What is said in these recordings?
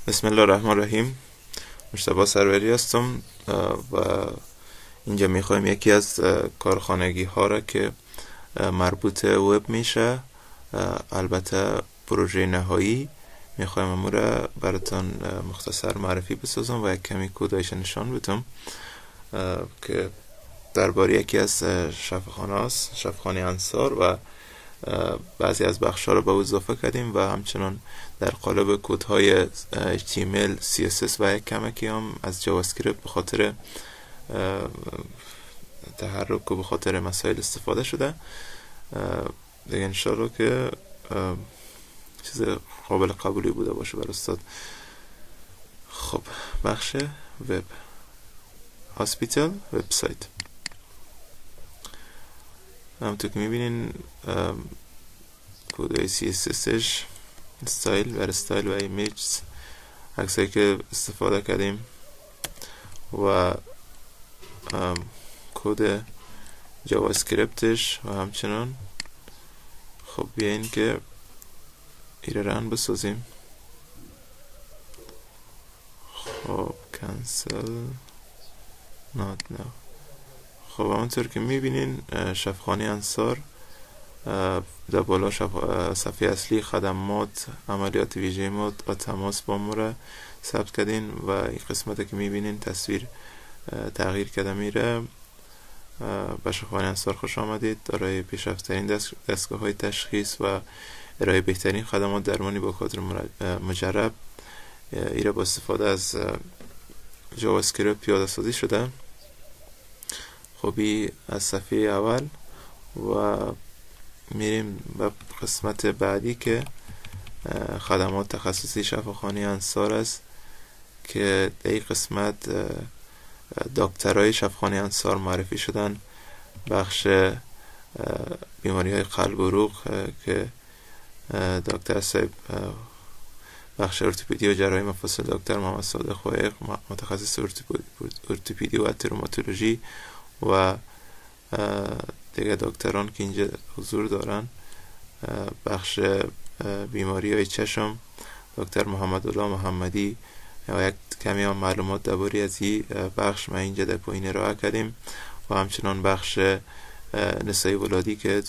بسم الله الرحمن الرحیم. مجتبی سروری هستم و اینجا میخوایم یکی از کارخانگی ها را که مربوط وب میشه، البته پروژه نهایی، میخوایم امو را براتون مختصر معرفی بسازم و یک کمی کودایش نشان بدم که درباره یکی از شفاخانه است، شفاخانه انصار، و بعضی از بخش‌ها رو به او اضافه کردیم و همچنان در قالب کدهای HTML، CSS و یک کمکی هم از جاوا اسکریپت به خاطر تحرک و به خاطر مسائل استفاده شده. دیگه انشاءالله که چیز قابل قبولی بوده باشه برای استاد. خب، بخش وب، هاسپیتال وبسایت. همونطور که میبینین کدهای CSSش استایل و استایل و ایمیج، عکسایی که استفاده کردیم و کد جاوا اسکریپتش و همچنان. خب بیاین که ایره رن بسازیم. خب cancel not now. خب همونطور که میبینین شفاخانه انصار در بالا صفحه اصلی خدمات، عملیات ویژه ما و تماس با ما را ثبت کردین و این قسمت که میبینین تصویر تغییر کرده میره. به شفاخانه انصار خوش آمدید. دارای پیشرفته‌ترین دستگاه های تشخیص و ارائه بهترین خدمات درمانی با کادر مجرب. ایره با استفاده از جاوا اسکریپت پیاده سازی شده. خبی از صفحه اول و میریم به قسمت بعدی که خدمات تخصصی شفاخانه انصار است که در این قسمت دکترای شفاخانه انصار معرفی شدن. بخش بیماری های قلب و عروق که دکتر صاحب، بخش ارتوپدی و جراحی مفاصل دکتر محمد صادق خایق، متخصص ارتوپدی و تروماتولوژی، و دیگه دکتران که اینجا حضور دارن. بخش بیماری های چشم دکتر محمد الله محمدی و یک کمی هم معلومات درباره از این بخش ما اینجا در پایین ارائه کردیم. و همچنان بخش نسای ولادی که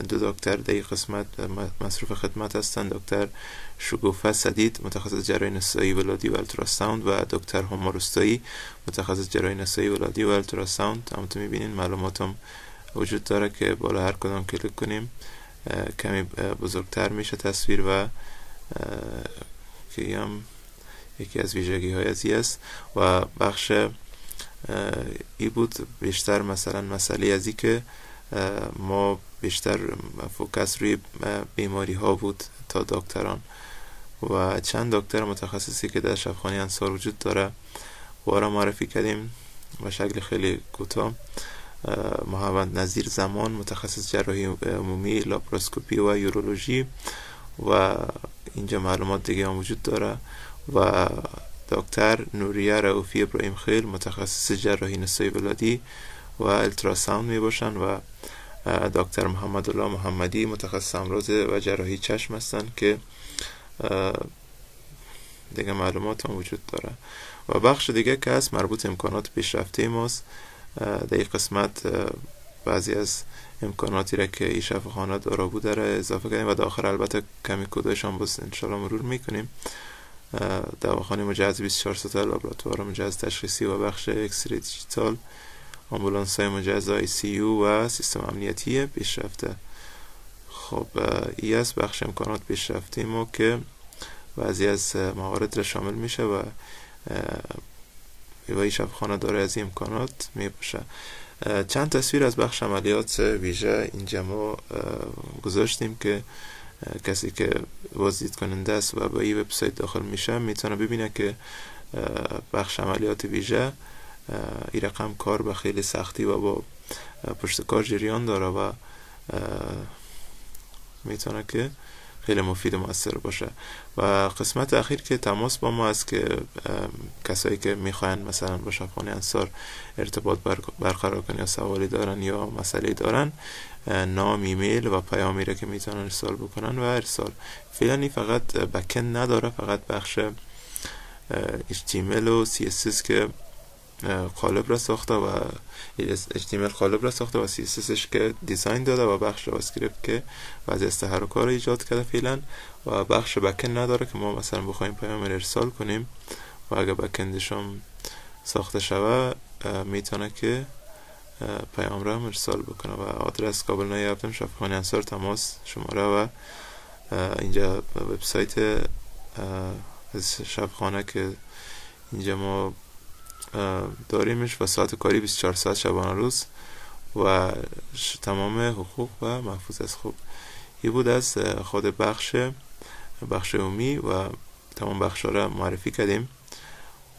دو دکتر در این قسمت مصروف خدمت هستند، دکتر شگوفه سدید متخصص جراحی نسایی ولادی و التراساوند و دکتر هما رستایی متخصص جراحی نسایی ولادی و التراساوند. همونطور میبینین معلوماتم وجود داره که بالا هر کدام کلیک کنیم کمی بزرگتر میشه تصویر و که هم یکی از ویژگی های ازی است. و بخش ای بود بیشتر مثلا مسئله ازی که ما بیشتر فوکس روی بیماری ها بود تا دکتران و چند دکتر متخصصی که در شفاخانه انصار وجود داره و را معرفی کردیم و شکل خیلی کوتاه. محمد نظیر زمان متخصص جراحی عمومی، لاپاروسکوپی و یورولوژی، و اینجا معلومات دیگه هم وجود داره. و دکتر نوریه رؤوفی ابراهیم خیل متخصص جراحی نسایی ولادی و التراساوند می باشن و دکتر محمد الله محمدی متخصص امراض و جراحی چشم هستن که دیگه معلومات هم وجود داره. و بخش دیگه که هست مربوط امکانات پیشرفته ماست. در این قسمت بعضی از امکاناتی را که این شفاخانه دارا بوده را اضافه کردیم و داخل البته کمی کدایش هم باز انشالله مرور میکنیم. دواخانه مجهز 24 ساعته، لابراتوار مجهز تشخیصی و بخش اکسری دیجیتال، آمبولانس های مجهز ICU و سیستم امنیتی پیشرفته. خب این است بخش امکانات پیشرفته ما که بعضی از موارد را شامل میشه و این شفاخانه داره از این امکانات می باشه. چند تصویر از بخش عملیات ویژه اینجا ما گذاشتیم که کسی که بازدید کننده است و به این وبسایت داخل میشه میتونه ببینه که بخش عملیات ویژه این رقم کار به خیلی سختی و با پشت کار جریان داره و میتونه که خیلی مفید و مؤثر باشه. و قسمت اخیر که تماس با ما است که کسایی که میخواین مثلا با شفاخانه انصار ارتباط برقرار کنن یا سوالی دارن یا مسئله دارن، نام، ایمیل و پیامی را که میتونن ارسال بکنن و ارسال. فعلا فقط بکن نداره، فقط بخش HTML و CSS که قالب را ساخته و HTML قالب را ساخته و CSSش که دیزاین داده و بخش جاواسکریپت که بعضی از تحرک‌ها رو ایجاد کرده فعلا و بخش بک‌اند نداره که ما مثلا بخوایم پیام ارسال کنیم و اگر بک‌اندش هم ساخته شوه میتونه که پیام را هم ارسال بکنه و آدرس کابل نایفتم شفاخانه انصار تماس شماره و اینجا وبسایت از شفاخانه که اینجا ما داریمش و ساعت کاری 24 ساعت شبانه روز و تمام حقوق و محفوظ است. خب این بود از خود بخش عمومی و تمام بخش را معرفی کردیم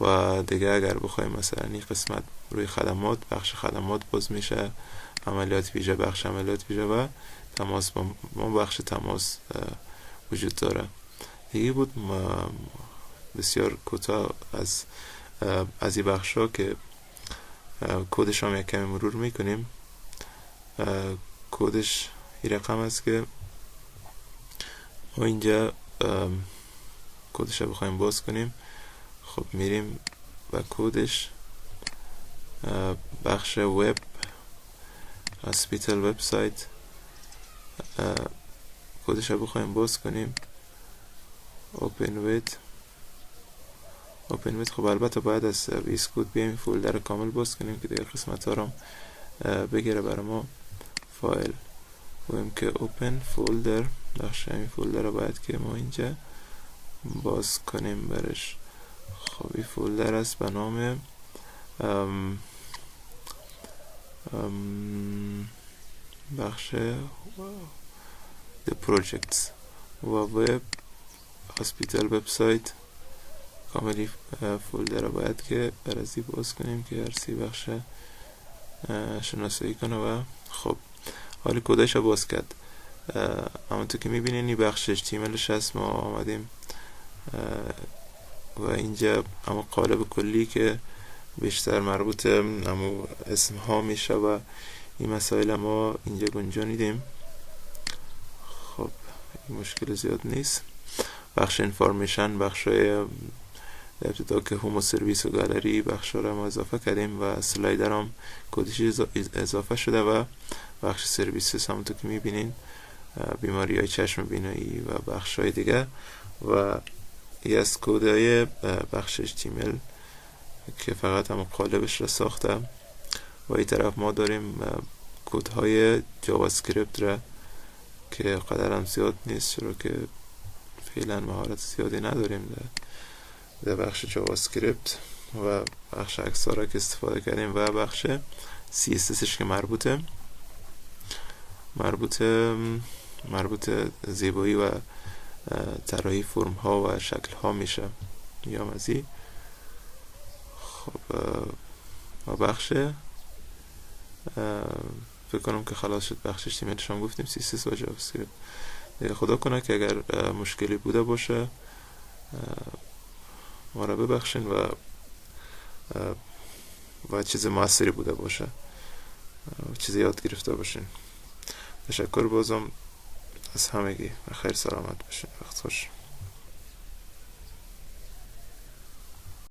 و دیگه اگر بخوایم مثلا این قسمت روی خدمات بخش خدمات باز میشه عملیات ویژه بخش عملیات ویژه و تماس با ما بخش تماس وجود داره. دیگه بود بسیار کوتاه از این بخش ها که کودش هم یک کمی مرور میکنیم. کودش این رقم است که ما اینجا کودش رو بخوایم باز کنیم. خب میریم و کودش بخش وب هاسپیتال وبسایت کودش رو بخوایم باز کنیم اوپن وید. خب البته باید از ویس کود بیایم فولدر کامل باز کنیم که دیگه قسمت ها رو بگیره برای ما. فایل بگیم که اوپن فولدر بخش همین فولدر رو باید که ما اینجا باز کنیم برش. خب این فولدر است به نام بخش The Projects و وب هاسپیتال وبسایت کاملی فولدر رو باید که برازی باز کنیم که هرسی بخش شناسایی کنه و خب حالی کودش رو باز کرد. همونطور که میبینین این بخش HTMLش هست ما آمدیم و اینجا اما قالب کلی که بیشتر مربوط امو اسم ها میشه و این مسائل ما اینجا گنجانیدیم. خب این مشکل زیاد نیست. بخش انفارمیشن بخش های ابتدا که هومو سرویس و گالری بخش رو ما اضافه کردیم و سلایدر هم کدش اضافه شده و بخش سرویسز همونطور که میبینین بیماری های چشم بینایی و بخش های دیگه و ای از کود های بخش HTML که فقط هم قالبش را ساخته و این طرف ما داریم کود های جاواسکریپت را که قدر هم زیاد نیست چرا که فعلا مهارت زیادی نداریم در بخش جاواسکریپت و بخش اکسا را که استفاده کردیم و بخش CSSش که مربوط زیبایی و طراحی فرم ها و شکل ها میشه یا مزی. خب و بخش فکر کنم که خلاص شد. بخش HTML شما گفتیم CSS و جاواسکریپت. خدا کنه که اگر مشکلی بوده باشه ما را ببخشین و چیز موثری بوده باشه چیزی یاد گرفته باشین. تشکر بازم از همگی و خیر سلامت باشین. وقت خوش.